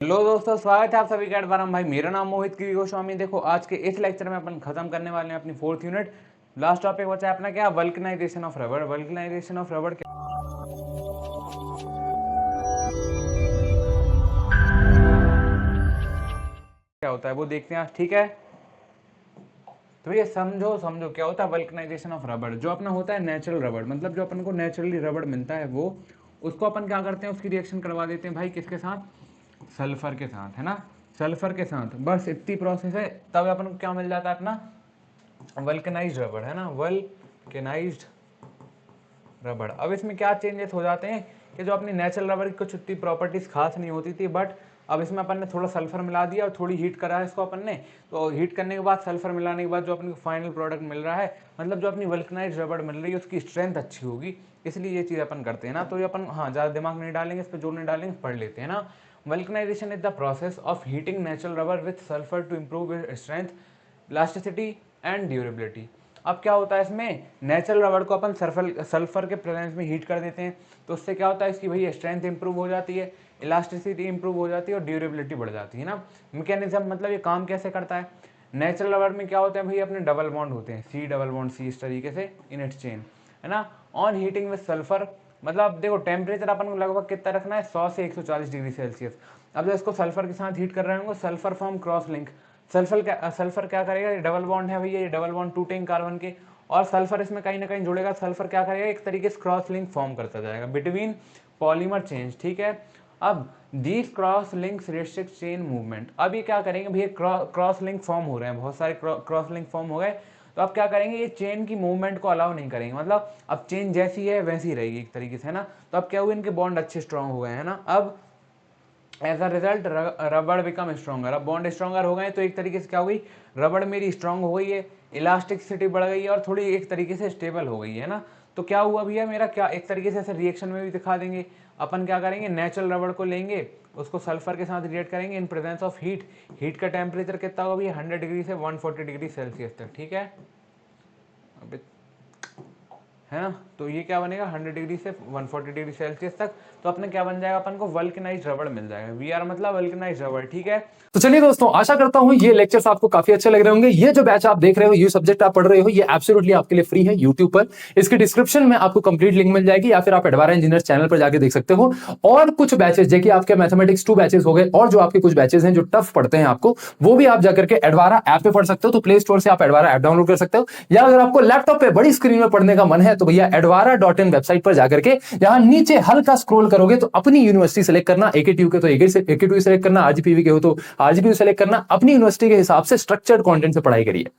Hello दोस्तों, स्वागत है आप सभी का एडवारम भाई। मेरा नाम मोहित की गोस्वामी। देखो, आज के इस लेक्चर में अपन खत्म करने वाले हैं अपनी 4th यूनिट। लास्ट टॉपिक बचा है अपना क्या, vulcanisation of rubber. Vulcanisation of rubber क्या होता है वो देखते हैं आज, ठीक है। तो ये समझो समझो क्या होता है वल्कनाइजेशन ऑफ रबर। जो अपना होता है नेचुरल रबर, मतलब जो अपन को नेचुरली रबर मिलता है वो, उसको अपन क्या करते हैं, उसकी रिएक्शन करवा देते हैं भाई किसके साथ, सल्फर के साथ, है ना। सल्फर के साथ, बस इतनी प्रोसेस है, तब अपन को क्या मिल जाता है अपना वल्कनाइज्ड रबर, है ना। Vulcanised rubber. अब इसमें क्या चेंजेस हो जाते हैं कि जो अपनी नेचुरल रबर की कुछ इतनी प्रॉपर्टीज खास नहीं होती थी, बट अब इसमें अपन ने थोड़ा सल्फर मिला दिया और थोड़ी हीट करा है इसको अपन ने। तो हीट करने के बाद, सल्फर मिलाने के बाद जो अपने को फाइनल प्रोडक्ट मिल रहा है, मतलब जो अपनी वल्कनाइज्ड रबर मिल रही है उसकी स्ट्रेंथ अच्छी होगी, इसलिए ये चीज़ अपन करते हैं ना। तो ये अपन ज़्यादा दिमाग नहीं डालेंगे इस पर, जोर नहीं डालेंगे, पढ़ लेते हैं ना। Vulcanisation is the process of heating natural rubber with sulphur to improve strength, elasticity and durability. अब क्या होता है इसमें, नेचुरल रबर को अपन सल्फर के प्रेजेंस में हीट कर देते हैं, तो उससे क्या होता है, इसकी भाई स्ट्रेंथ इंप्रूव हो जाती है, इलास्टिसिटी इंप्रूव हो जाती है और ड्यूरेबिलिटी बढ़ जाती है ना। मैकेनिज्म, मतलब ये काम कैसे करता है। नेचुरल रबर में क्या होता है भाई, अपने डबल बॉन्ड होते हैं, सी डबल बॉन्ड सी, इस तरीके से इन इट्स चेन, है ना। ऑन हीटिंग विद सल्फर, मतलब देखो टेम्परेचर अपन को लगभग कितना रखना है, 100 से 140 डिग्री सेल्सियस। अब जब इसको सल्फर के साथ हीट कर रहे होंगे, sulphur form cross link. Sulphur क्या करेगा, ये डबल बॉन्ड है भैया, ये डबल बॉन्ड टूटेंगे कार्बन के, और सल्फर इसमें कहीं ना कहीं जुड़ेगा। सल्फर क्या करेगा, एक तरीके से क्रॉस लिंक फॉर्म करता जाएगा बिटवीन पॉलीमर चेंज, ठीक है। अब these cross links restrict chain movement. अब ये क्या करेंगे भैया, क्रॉस लिंक फॉर्म हो रहे हैं, बहुत सारे क्रॉस लिंक फॉर्म हो गए, तो अब क्या करेंगे, ये चेन की मूवमेंट को अलाउ नहीं करेंगे, मतलब अब चेन जैसी है वैसी रहेगी एक तरीके से, है ना। तो अब क्या हुआ, इनके बॉन्ड अच्छे स्ट्रांग हो गए, है ना। अब एज अ रिजल्ट रबड़ बिकम स्ट्रॉन्गर। अब बॉन्ड स्ट्रॉन्गर हो गए तो एक तरीके से क्या हो गई, रबड़ मेरी स्ट्रांग हो गई है, इलास्टिसिटी बढ़ गई है और थोड़ी एक तरीके से स्टेबल हो गई है ना। तो क्या हुआ भैया मेरा, क्या एक तरीके से रिएक्शन में भी दिखा देंगे। अपन क्या करेंगे, नेचुरल रबड़ को लेंगे, उसको सल्फर के साथ रिएक्ट करेंगे in presence of heat. Heat का टेम्परेचर कितना होगा भैया, 100 डिग्री से 140 डिग्री सेल्सियस तक, ठीक है, है ना। तो ये क्या बनेगा, 100 डिग्री से 140 डिग्री सेल्सियस तक। तो अपने क्या बन जाएगा, अपन को वल्कनाइज्ड रबड़ मिल जाएगा। वी आर मतलब वल्कनाइज्ड रबड़, ठीक है। तो चलिए दोस्तों, आशा करता हूं ये लेक्चर्स आपको काफी अच्छे लग रहे होंगे। ये जो बैच आप देख रहे हो, ये सब्जेक्ट आप पढ़ रहे हो, ये एब्सोल्युटली आपके लिए फ्री है यूट्यूब पर। इसके डिस्क्रिप्शन में आपको कंप्लीट लिंक मिल जाएगी, या फिर आप एडवारा इंजीनियर चैनल पर जाके देख सकते हो। और कुछ बैचेस, जैसे आपके मैथमेटिक्स 2 बैचेस हो गए, और जो आपके कुछ बैचेस हैं जो टफ पढ़ते हैं आपको, वो भी आप जाकर के एडवारा ऐप पे पढ़ सकते हो। तो प्ले स्टोर से आप एडवारा ऐप डाउनलोड कर सकते हो, या अगर आपको लैपटॉप पे बड़ी स्क्रीन में पढ़ने का मन है तो भैया edvara.in वेबसाइट पर जाकर के यहां नीचे हल्का स्क्रॉल करोगे तो अपनी यूनिवर्सिटी सेलेक्ट करना, एकेटीयू के तो एकेटीयू सेलेक्ट करना, आरजीपीवी के हो तो आरजीपीवी सेलेक्ट करना, अपनी यूनिवर्सिटी के हिसाब से स्ट्रक्चर्ड कंटेंट से पढ़ाई करिए।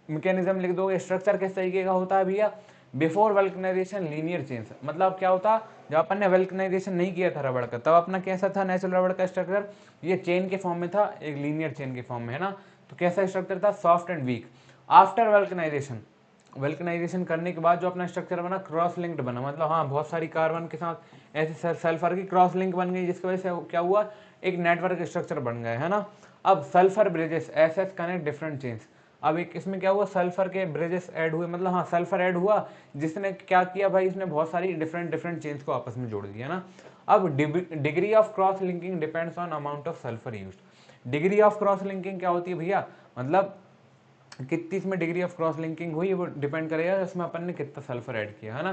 मैकेनिज्म लिख दोगे। स्ट्रक्चर किस तरीके का होता है भैया, बिफोर वल्कनाइजेशन लीनियर चेंज, मतलब क्या होता, जब अपन ने वल्कनाइजेशन नहीं किया था रबड़ का, तब अपना कैसा था नेचुरल रबड़ का स्ट्रक्चर, ये चेन के फॉर्म में था, एक लीनियर चेन के फॉर्म में, है ना। तो कैसा स्ट्रक्चर था, soft and weak. After vulcanisation, vulcanisation करने के बाद जो अपना स्ट्रक्चर बना, क्रॉस लिंक्ड बना, मतलब बहुत सारी कार्बन के साथ ऐसे सल्फर की क्रॉस लिंक बन गई, जिसकी वजह से क्या हुआ, एक नेटवर्क स्ट्रक्चर बन गया, है ना। अब sulphur bridges S connect different chains. अब एक इसमें क्या हुआ, सल्फर के ब्रिजेस ऐड हुए, मतलब सल्फर ऐड हुआ, जिसने क्या किया भाई, इसने बहुत सारी डिफरेंट डिफरेंट चेन्स को आपस में जोड़ दिया ना। अब degree of cross linking depends on amount of sulphur used. Degree of cross linking क्या होती है भैया, मतलब कितनी इसमें डिग्री ऑफ क्रॉस लिंकिंग हुई, वो डिपेंड करेगा इसमें अपन ने कितना सल्फर ऐड किया, है ना।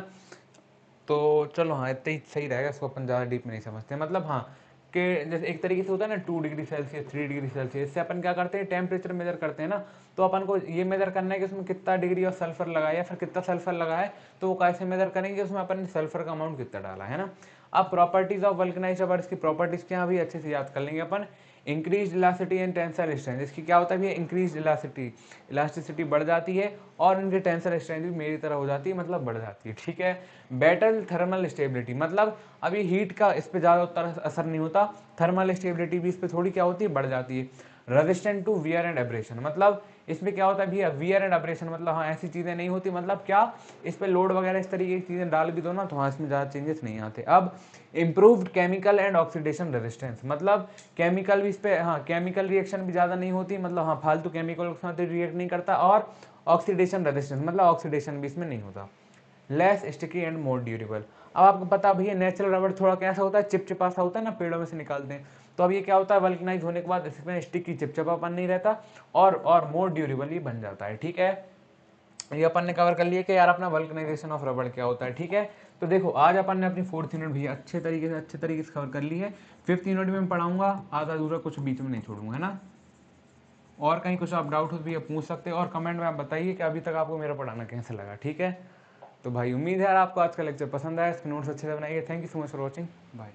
तो चलो इतना ही सही रहेगा, इसको अपन ज़्यादा डीप में नहीं समझते। मतलब कि जैसे एक तरीके से होता है ना 2 डिग्री सेल्सियस 3 डिग्री सेल्सियस, इससे अपन क्या करते हैं, टेम्परेचर मेजर करते हैं ना। तो अपन को ये मेजर करना है कि उसमें कितना डिग्री ऑफ सल्फर लगा है, या फिर कितना सल्फर लगा है, तो वो कैसे मेजर करेंगे, उसमें अपन ने सल्फर का अमाउंट कितना डाला है ना। अब प्रॉपर्टीज ऑफ वल्कनाइज्ड रबर, इसकी प्रॉपर्टीज क्या भी अच्छे से याद कर लेंगे अपन। Increase elasticity and tensile strength, इसकी क्या होता है भैया, इंक्रीज इलास्टिसिटी बढ़ जाती है, और इनकी टेंसाइल स्ट्रेंथ भी मेरी तरह हो जाती है, मतलब बढ़ जाती है, ठीक है। बेटर थर्मल स्टेबिलिटी, मतलब अभी हीट का इस पर ज़्यादा असर नहीं होता, थर्मल स्टेबिलिटी भी इस पर थोड़ी क्या होती है, बढ़ जाती है। Resistant to wear and abrasion, मतलब इसमें क्या होता है भैया, वियर एंड एब्रेशन, मतलब ऐसी चीज़ें नहीं होती, मतलब क्या, इस पर लोड वगैरह इस तरीके की चीज़ें डाल भी दो ना, तो इसमें ज़्यादा चेंजेस नहीं आते। अब improved chemical and oxidation resistance, मतलब केमिकल भी इस पर, केमिकल रिएक्शन भी ज़्यादा नहीं होती, मतलब फालतू केमिकल के साथ रिएक्ट नहीं करता, और ऑक्सीडेशन रेजिस्टेंस, मतलब ऑक्सीडेशन भी इसमें नहीं होता। Less sticky and more durable. अब आपको पता भैया नेचुरल रबर थोड़ा कैसा होता है, चिपचिपा सा होता है ना, पेड़ों में से निकालते हैं, तो अब ये क्या होता है, वल्कनाइज होने के बाद इसमें स्टिकी चिपचिपापन नहीं रहता और मोर ड्यूरेबल ही बन जाता है। ठीक है, ये अपन ने कवर कर लिया कि यार अपना वल्कनाइजेशन ऑफ रबड़ क्या होता है। ठीक है, तो देखो आज अपन ने अपनी 4th यूनिट भी अच्छे तरीके से कवर कर ली है। 5th यूनिट में पढ़ाऊंगा, आधा अधूरा कुछ बीच में नहीं छोड़ूंगा, है ना। और कहीं कुछ आप डाउट हो तो भी आप पूछ सकते हो, और कमेंट में आप बताइए कि अभी तक आपको मेरा पढ़ाना कैसे लगा। ठीक है, तो भाई उम्मीद है यार आपको आज का लेक्चर पसंद आया, इसके नोट्स अच्छे से बनाइए। Thank you so much for watching, bye.